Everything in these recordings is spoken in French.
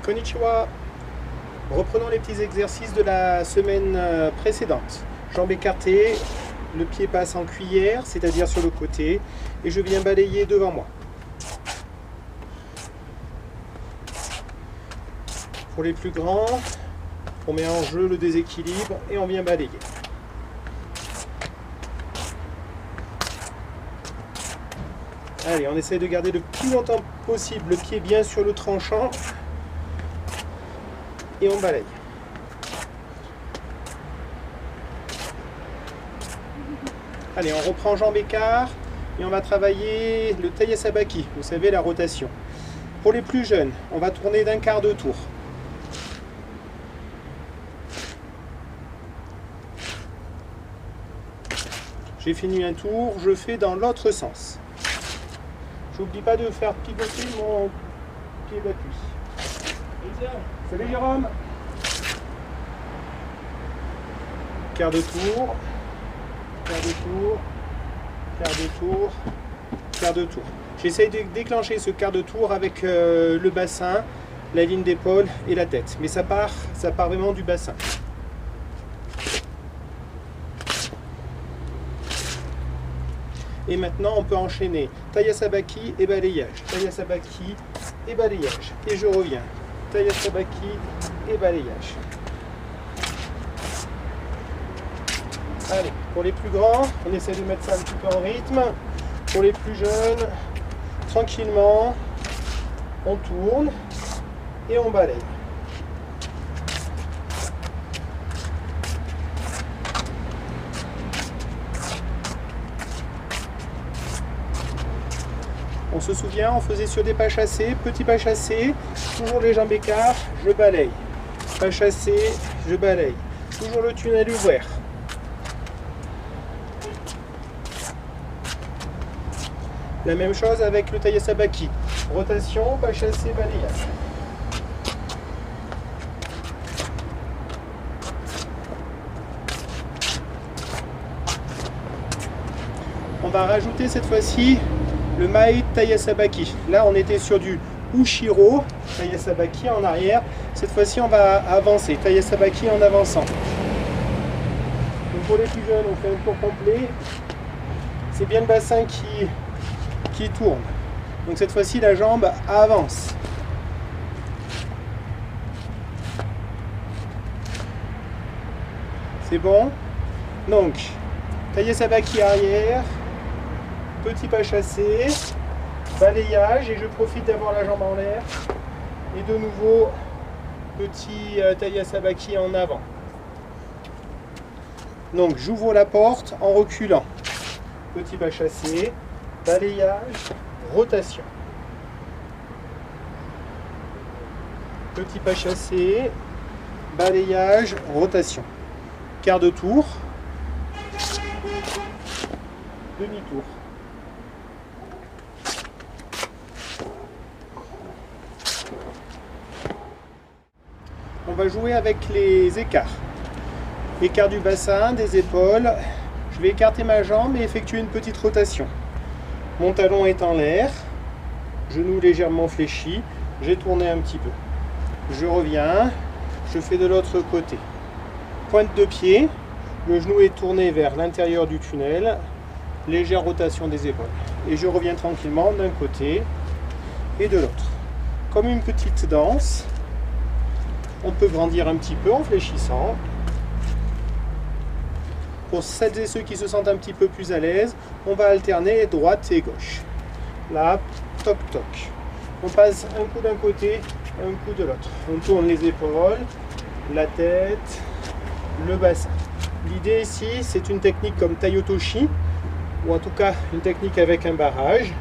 Konnichiwa. Reprenons les petits exercices de la semaine précédente. Jambes écartées, le pied passe en cuillère, c'est-à-dire sur le côté, et je viens balayer devant moi. Pour les plus grands, on met en jeu le déséquilibre et on vient balayer. Allez, on essaie de garder le plus longtemps possible le pied bien sur le tranchant et on balaye. Allez, on reprend jambes écart et on va travailler le taille sabaki, vous savez, la rotation. Pour les plus jeunes, on va tourner d'un quart de tour. J'ai fini un tour, je fais dans l'autre sens. J'oublie pas de faire pivoter mon pied d'appui. Salut Jérôme. Quart de tour, quart de tour, quart de tour, quart de tour. J'essaye de déclencher ce quart de tour avec le bassin, la ligne d'épaule et la tête. Mais ça part vraiment du bassin. Et maintenant, on peut enchaîner taille sabaki et balayage. Taille sabaki et balayage. Et je reviens. Taille sabaki et balayage. Allez, pour les plus grands, on essaie de mettre ça un petit peu en rythme. Pour les plus jeunes, tranquillement, on tourne et on balaye. On se souvient, on faisait sur des pas chassés, petits pas chassés, toujours les jambes écart, je balaye. Pas chassé, je balaye. Toujours le tunnel ouvert. La même chose avec le taille sabaki. Rotation, pas chassé, balayage. On va rajouter cette fois-ci le Mai taille sabaki. Là, on était sur du Ushiro taille sabaki en arrière. Cette fois-ci, on va avancer. Taille sabaki en avançant. Donc pour les plus jeunes, on fait un tour complet. C'est bien le bassin qui tourne. Donc cette fois-ci, la jambe avance. C'est bon. Donc, taille sabaki arrière. Petit pas chassé, balayage et je profite d'avoir la jambe en l'air et de nouveau petit taille sabaki en avant. Donc j'ouvre la porte en reculant, petit pas chassé, balayage, rotation. Petit pas chassé, balayage, rotation. Quart de tour, demi-tour. On va jouer avec les écarts. Écart du bassin, des épaules. Je vais écarter ma jambe et effectuer une petite rotation. Mon talon est en l'air, genou légèrement fléchi. J'ai tourné un petit peu. Je reviens, je fais de l'autre côté. Pointe de pied, le genou est tourné vers l'intérieur du tunnel. Légère rotation des épaules. Et je reviens tranquillement d'un côté et de l'autre. Comme une petite danse. On peut grandir un petit peu en fléchissant. Pour celles et ceux qui se sentent un petit peu plus à l'aise, on va alterner droite et gauche. Là, toc toc. On passe un coup d'un côté, un coup de l'autre. On tourne les épaules, la tête, le bassin. L'idée ici, c'est une technique comme taille otoshi, ou en tout cas une technique avec un barrage.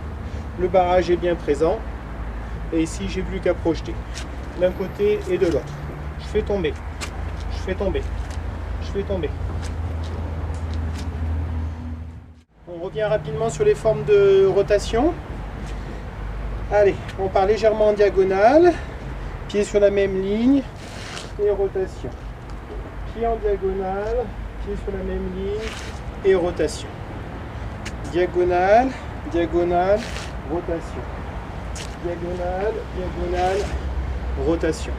Le barrage est bien présent. Et ici, j'ai plus qu'à projeter d'un côté et de l'autre. Je fais tomber, je fais tomber, je fais tomber. On revient rapidement sur les formes de rotation. Allez, on part légèrement en diagonale, pied sur la même ligne et rotation. Pied en diagonale, pied sur la même ligne et rotation. Diagonale, diagonale, rotation. Diagonale, diagonale, rotation.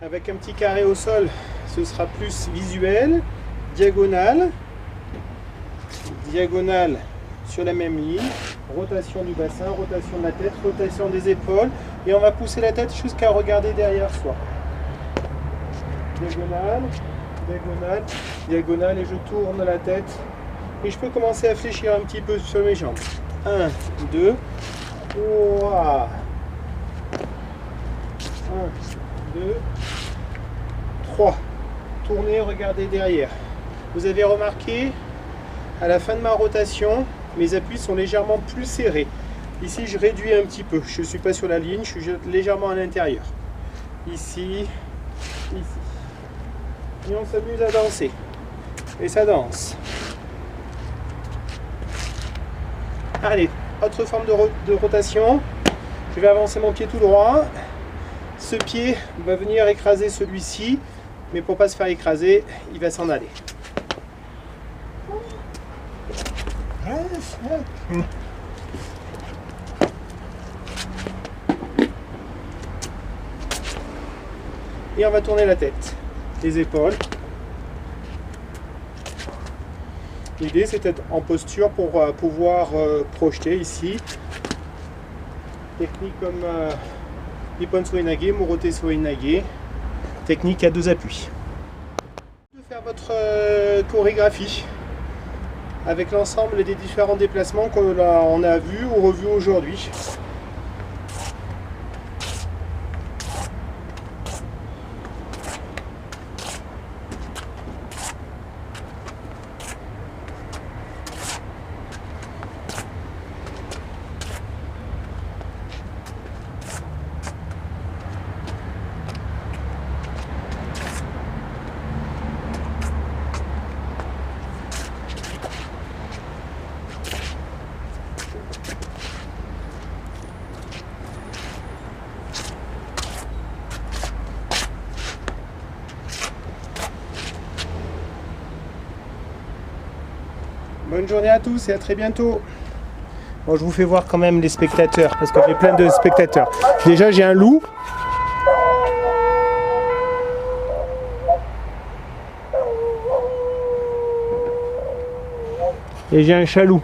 Avec un petit carré au sol, ce sera plus visuel. Diagonale, diagonale sur la même ligne, rotation du bassin, rotation de la tête, rotation des épaules, et on va pousser la tête jusqu'à regarder derrière soi. Diagonale, diagonale, diagonale, et je tourne la tête. Et je peux commencer à fléchir un petit peu sur mes jambes. 1, 2, 3. 1, 2, 3. Tournez, regardez derrière. Vous avez remarqué, à la fin de ma rotation, mes appuis sont légèrement plus serrés. Ici, je réduis un petit peu. Je ne suis pas sur la ligne, je suis légèrement à l'intérieur. Ici, ici. Et on s'amuse à danser. Et ça danse. Allez, autre forme de rotation. Je vais avancer mon pied tout droit. Ce pied va venir écraser celui-ci. Mais pour ne pas se faire écraser, il va s'en aller. Et on va tourner la tête, les épaules. L'idée c'est d'être en posture pour pouvoir projeter ici. Technique comme Nippon Soinage, Morote Soinage. Technique à 2 appuis. De faire votre chorégraphie avec l'ensemble des différents déplacements qu'on a vus ou revus aujourd'hui. Bonne journée à tous et à très bientôt. Bon, je vous fais voir quand même les spectateurs parce que j'ai plein de spectateurs. Déjà j'ai un loup. Et j'ai un chaloup.